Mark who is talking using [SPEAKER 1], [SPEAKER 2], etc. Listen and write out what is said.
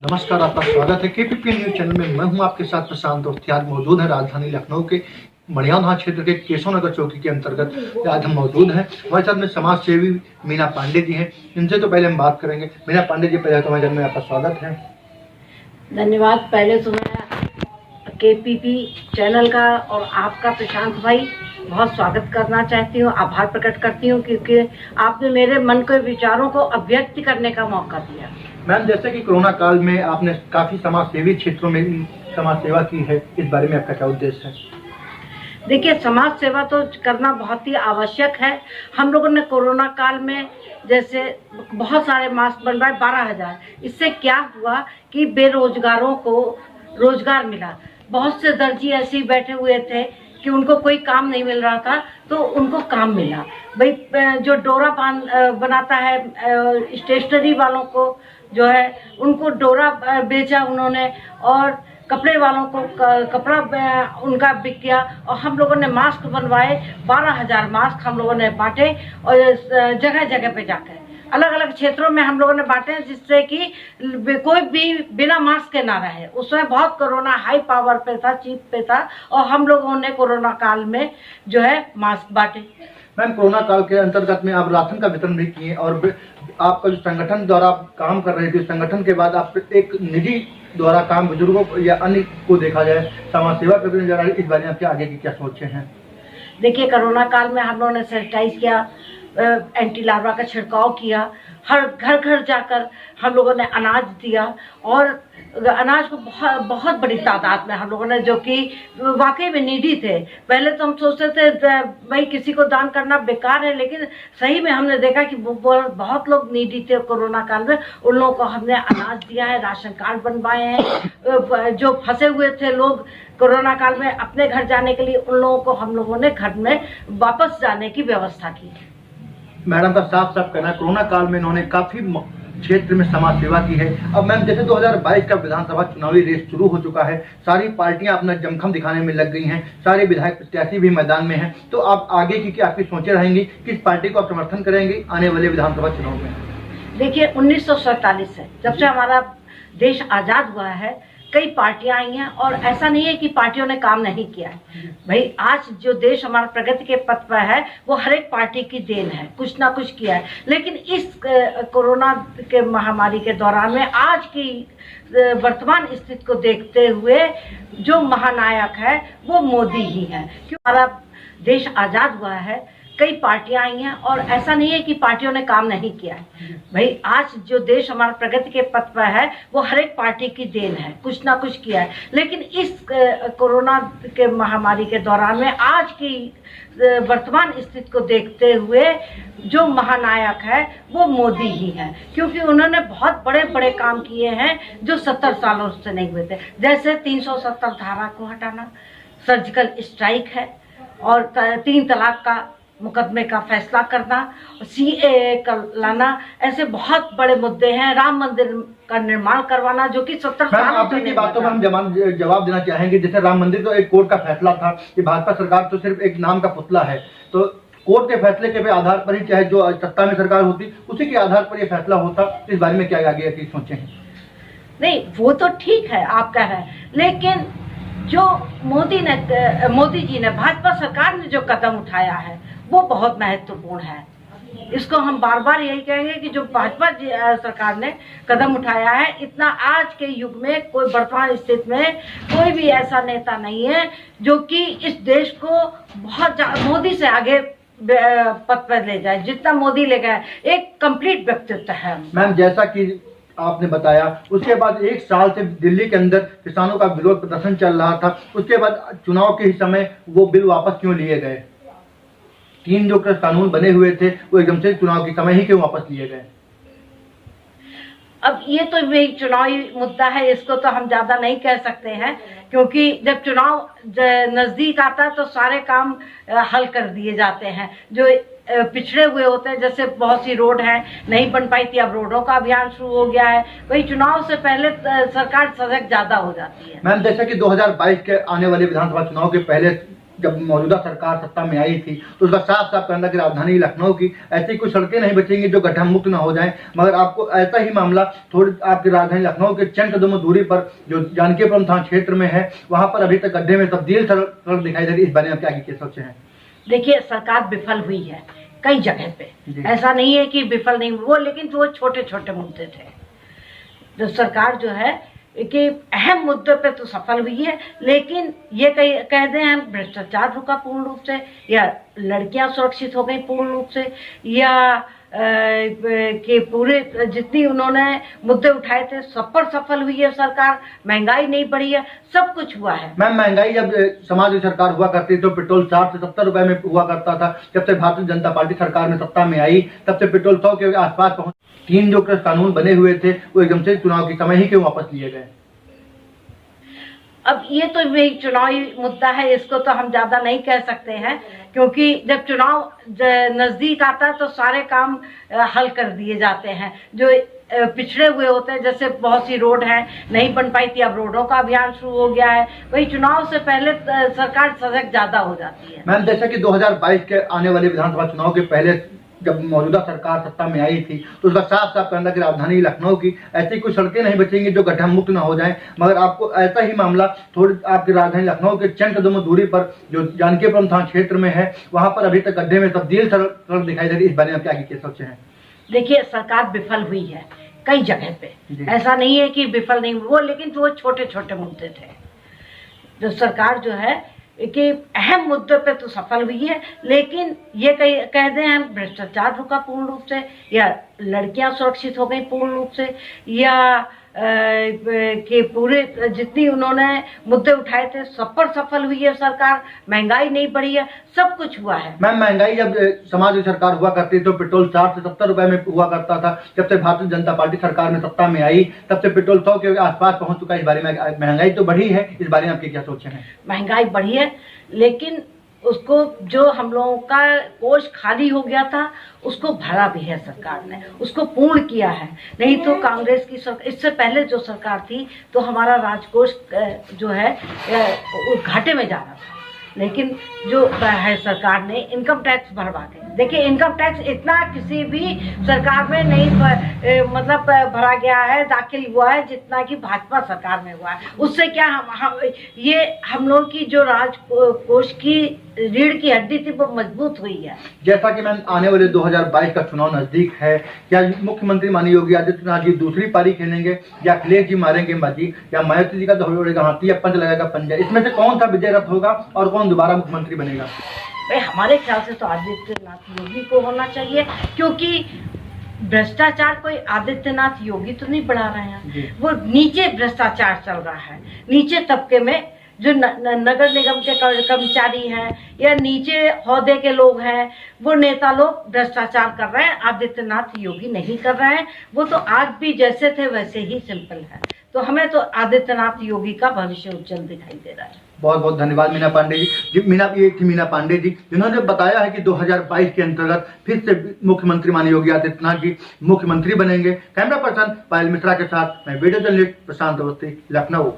[SPEAKER 1] नमस्कार, आपका स्वागत है केपीपी न्यूज चैनल में। मैं हूं आपके साथ प्रशांत और आज मौजूद है राजधानी लखनऊ के मड़ियावधार क्षेत्र के केशवनगर चौकी के अंतर्गत आज हम मौजूद हैं। हमारे साथ में समाज सेवी मीना पांडे जी हैं। इनसे तो पहले हम बात करेंगे। मीना पांडे जी, पहले तो हमारे चैनल में आपका स्वागत है।
[SPEAKER 2] धन्यवाद। पहले तो मैं केपीपी चैनल का और आपका प्रशांत भाई बहुत स्वागत करना चाहती हूँ, आभार प्रकट करती हूँ क्योंकि आपने मेरे मन के विचारों को अभिव्यक्त करने का मौका दिया।
[SPEAKER 1] मैम, जैसे कि कोरोना काल में आपने काफी समाज सेवी क्षेत्रों में समाज सेवा की है, इस बारे में आपका क्या उद्देश्य है?
[SPEAKER 2] देखिए, समाज सेवा तो करना बहुत ही आवश्यक है। हम लोगों ने कोरोना काल में जैसे बहुत सारे मास्क बनवाए 12,000। इससे क्या हुआ कि बेरोजगारों को रोजगार मिला। बहुत से दर्जी ऐसे ही बैठे हुए थे कि उनको कोई काम नहीं मिल रहा था, तो उनको काम मिला। भाई जो डोरा बनाता है, स्टेशनरी वालों को जो है उनको डोरा बेचा उन्होंने, और कपड़े वालों को कपड़ा उनका बिक गया। और हम लोगों ने मास्क बनवाए 12,000 मास्क हम लोगों ने बांटे, और जगह जगह पे जाकर अलग अलग क्षेत्रों में हम लोगों ने बांटे, जिससे कि कोई भी बिना मास्क के ना रहे। उसमें बहुत कोरोना हाई पावर पे था, चीप पे था, और हम लोगों ने कोरोना काल में जो है मास्क बांटे।
[SPEAKER 1] मैम, कोरोना काल के अंतर्गत में आप राशन का वितरण भी किए और आपका जो संगठन द्वारा आप काम कर रहे थे, संगठन के बाद आप एक निजी द्वारा काम बुजुर्गों या अन्य को देखा जाए समाज सेवा करने जा रहा है, इस बारे में आपके आगे की क्या सोचे हैं?
[SPEAKER 2] देखिए, कोरोना काल में हम लोगों ने सैनिटाइज किया, एंटी लार्वा का छिड़काव किया, हर घर घर जाकर हम लोगों ने अनाज दिया, और अनाज को बहुत बहुत बड़ी तादाद में हम लोगों ने, जो कि वाकई में नीडी थे। पहले तो हम सोचते थे भाई किसी को दान करना बेकार है, लेकिन सही में हमने देखा कि बहुत लोग नीडी थे कोरोना काल में। उन लोगों को हमने अनाज दिया है, राशन कार्ड बनवाए हैं। जो फंसे हुए थे लोग कोरोना काल में अपने घर जाने के लिए, उन लोगों को हम लोगों ने घर में वापस जाने की व्यवस्था की।
[SPEAKER 1] मैडम का साफ साफ कहना है कोरोना काल में इन्होंने काफी क्षेत्र में समाज सेवा की है। अब मैम, जैसे 2022 का विधानसभा चुनावी रेस शुरू हो चुका है, सारी पार्टियां अपना जमखम दिखाने में लग गई हैं, सारे विधायक प्रत्याशी भी मैदान में हैं, तो आप आगे की क्या आपकी सोचें रहेंगी? किस पार्टी को आप समर्थन करेंगे आने वाले विधानसभा चुनाव में?
[SPEAKER 2] देखिए, 1947 से जब से हमारा देश आजाद हुआ है, कई पार्टियां आई हैं, और ऐसा नहीं है कि पार्टियों ने काम नहीं किया है। भाई, आज जो देश हमारा प्रगति के पथ पर है, वो हर एक पार्टी की देन है, कुछ ना कुछ किया है। लेकिन इस कोरोना के महामारी के दौरान में आज की वर्तमान स्थिति को देखते हुए जो महानायक है वो मोदी ही है। क्यों? हमारा देश आजाद हुआ है, कई पार्टियां आई हैं, और ऐसा नहीं है कि पार्टियों ने काम नहीं किया है। भाई, आज जो देश हमारा प्रगति के पथ पर है, वो हर एक पार्टी की देन है, कुछ ना कुछ किया है। लेकिन इस कोरोना के महामारी के दौरान में आज की वर्तमान स्थिति को देखते हुए जो महानायक है वो मोदी ही है, क्योंकि उन्होंने बहुत बड़े बड़े काम किए हैं जो 70 सालों से नहीं हुए थे। जैसे 370 धारा को हटाना, सर्जिकल स्ट्राइक है, और 3 तलाक का मुकदमे का फैसला करना, CAA का लाना, ऐसे बहुत बड़े मुद्दे हैं। राम मंदिर का निर्माण करवाना, जो कि 70 साल
[SPEAKER 1] आपने की बातों में हम जवाब देना चाहेंगे। जैसे राम मंदिर तो एक कोर्ट का फैसला था कि भाजपा सरकार तो सिर्फ एक नाम का पुतला है, तो कोर्ट के फैसले के आधार पर ही, चाहे जो सत्ता में सरकार होती उसी के आधार पर यह फैसला होता। इस बारे में क्या आगे की सोचे हैं?
[SPEAKER 2] नहीं, वो तो ठीक है आप कह रहे हैं, लेकिन जो मोदी जी ने, भाजपा सरकार ने जो कदम उठाया है वो बहुत महत्वपूर्ण है। इसको हम बार बार यही कहेंगे कि जो भाजपा सरकार ने कदम उठाया है, इतना आज के युग में कोई वर्तमान स्थिति में कोई भी ऐसा नेता नहीं है जो कि इस देश को बहुत मोदी से आगे पथ पर ले जाए, जितना मोदी ले गया। एक कंप्लीट व्यक्तित्व है।
[SPEAKER 1] मैम, जैसा कि आपने बताया, उसके बाद 1 साल से दिल्ली के अंदर किसानों का विरोध प्रदर्शन चल रहा था, उसके बाद चुनाव के समय वो बिल वापस क्यों लिए गए? 3 जो कानून बने हुए थे वो एकदम से चुनाव के समय ही क्यों वापस लिए गए?
[SPEAKER 2] अब ये तो वही चुनावी मुद्दा है, इसको तो हम ज्यादा नहीं कह सकते हैं, क्योंकि जब चुनाव नजदीक आता है तो सारे काम हल कर दिए जाते हैं। जो पिछड़े हुए होते हैं, जैसे बहुत सी रोड है नहीं बन पाई थी, अब रोडों का अभियान शुरू हो गया है। वही चुनाव से पहले सरकार सजग ज्यादा हो जाती है।
[SPEAKER 1] मैम, जैसा कि 2022 के आने वाले विधानसभा चुनाव के पहले जब मौजूदा सरकार सत्ता में आई थी तो उसका साफ साफ कहना कि राजधानी लखनऊ की ऐसी कुछ सड़कें नहीं बचेंगी जो गड्ढा मुक्त ना हो जाएं। मगर आपको ऐसा ही मामला थोड़ी आपकी राजधानी लखनऊ के चंद कदमों दूरी पर जो जानकीपुरम थाना क्षेत्र में है, वहां पर अभी तक गड्ढे में तब्दील सड़क दिखाई दे रही है। इस बारे में क्या क्या सोचे हैं?
[SPEAKER 2] देखिए, सरकार विफल हुई है कई जगह पे, ऐसा नहीं है कि विफल नहीं वो, लेकिन वो छोटे छोटे मुद्दे थे। जो सरकार जो है कि अहम मुद्दे पे तो सफल हुई है, लेकिन ये कह दें हम भ्रष्टाचार रुका पूर्ण रूप से, या लड़कियां सुरक्षित हो गई पूर्ण रूप से, या कि पूरे जितनी उन्होंने मुद्दे उठाए थे सब पर सफल हुई है सरकार। महंगाई नहीं बढ़ी है, सब कुछ हुआ है।
[SPEAKER 1] मैम, महंगाई जब समाजवादी सरकार हुआ करती तो पेट्रोल 60 से 70 रुपए में हुआ करता था। जब से भारतीय जनता पार्टी सरकार में सत्ता में आई तब से पेट्रोल 100 के आसपास पहुंच। 3 जो कानून बने हुए थे वो एकदम से चुनाव के समय ही क्यों वापस लिए गए?
[SPEAKER 2] अब ये तो वही चुनावी मुद्दा है, इसको तो हम ज्यादा नहीं कह सकते हैं, क्योंकि जब चुनाव नजदीक आता है तो सारे काम हल कर दिए जाते हैं जो पिछड़े हुए होते हैं। जैसे बहुत सी रोड है नहीं बन पाई थी, अब रोडों का अभियान शुरू हो गया है। वही चुनाव से पहले सरकार सजग ज्यादा हो जाती है।
[SPEAKER 1] मैम, जैसा कि 2022 के आने वाले विधानसभा चुनाव के पहले जब मौजूदा सरकार सत्ता में आई थी तो उसका साफ साफ कहना कि राजधानी लखनऊ की ऐसी कुछ सड़कें नहीं बचेंगी जो गड्ढा मुक्त ना हो जाएं। मगर आपको ऐसा ही मामला थोड़ी आपकी राजधानी लखनऊ के चंद कदमों दूरी पर जो जानकीपुरम थाना क्षेत्र में है, वहां पर अभी तक गड्ढे में तब्दील सड़क दिखाई दे रही है। इस बारे में क्या क्या सोचे हैं?
[SPEAKER 2] देखिए, सरकार विफल हुई है कई जगह पे, ऐसा नहीं है कि विफल नहीं वो, लेकिन वो छोटे छोटे मुद्दे थे। जो सरकार जो है कि अहम मुद्दे पे तो सफल हुई है, लेकिन ये कह दें हम भ्रष्टाचार रुका पूर्ण रूप से, या लड़कियां सुरक्षित हो गई पूर्ण रूप से, या कि पूरे जितनी उन्होंने मुद्दे उठाए थे सब पर सफल हुई है सरकार। महंगाई नहीं बढ़ी है, सब कुछ हुआ है।
[SPEAKER 1] मैम, महंगाई जब समाजवादी सरकार हुआ करती तो पेट्रोल 60 से 70 रुपए में हुआ करता था। जब से भारतीय जनता पार्टी सरकार में सत्ता में आई तब से पेट्रोल 100 के आसपास पहुंच चुका है। इस बारे में महंगाई तो बढ़ी है, इस बारे में आपके क्या सोचे हैं?
[SPEAKER 2] महंगाई बढ़ी है, लेकिन उसको जो हम लोगों का कोष खाली हो गया था उसको भरा भी है सरकार ने, उसको पूर्ण किया है। नहीं तो कांग्रेस की सरकार, इससे पहले जो सरकार थी तो हमारा राजकोष जो है घाटे में जा रहा था, लेकिन जो है सरकार ने इनकम टैक्स भरवा के, देखिए इनकम टैक्स इतना किसी भी सरकार में नहीं मतलब भरा गया है, दाखिल हुआ है जितना कि भाजपा सरकार में हुआ है। उससे क्या ये हम लोग की जो राजकोष की रीढ़ की हड्डी थी वो मजबूत हुई है।
[SPEAKER 1] जैसा कि मैम आने वाले 2022 का चुनाव नजदीक है, क्या मुख्यमंत्री माननीय योगी आदित्यनाथ जी दूसरी पारी खेलेंगे, या अखिलेश जी मारेंगे बाजी, या मायावती जी का दौड़ेगा हाथी, या पंच लगेगा पंजा? इसमें से कौन सा विजय रथ होगा और कौन दोबारा मुख्यमंत्री बनेगा?
[SPEAKER 2] भाई, हमारे ख्याल से तो आदित्यनाथ योगी को होना चाहिए, क्योंकि भ्रष्टाचार कोई आदित्यनाथ योगी तो नहीं बढ़ा रहे हैं, वो नीचे भ्रष्टाचार चल रहा है। नीचे तबके में जो नगर निगम के कर्मचारी हैं या नीचे ओहदे के लोग हैं, वो नेता लोग भ्रष्टाचार कर रहे हैं। आदित्यनाथ योगी नहीं कर रहे हैं, वो तो आज भी जैसे थे वैसे ही सिंपल है। तो हमें तो आदित्यनाथ योगी का भविष्य उज्जवल दिखाई दे रहा है।
[SPEAKER 1] बहुत बहुत धन्यवाद मीना पांडे जी। ये थी मीना पांडे जी, जिन्होंने बताया है कि 2022 के अंतर्गत फिर से मुख्यमंत्री माननीय योगी आदित्यनाथ जी मुख्यमंत्री बनेंगे। कैमरा पर्सन पायल मिश्रा के साथ मैं वीडियो जर्नलिस्ट प्रशांत अवस्थी, लखनऊ।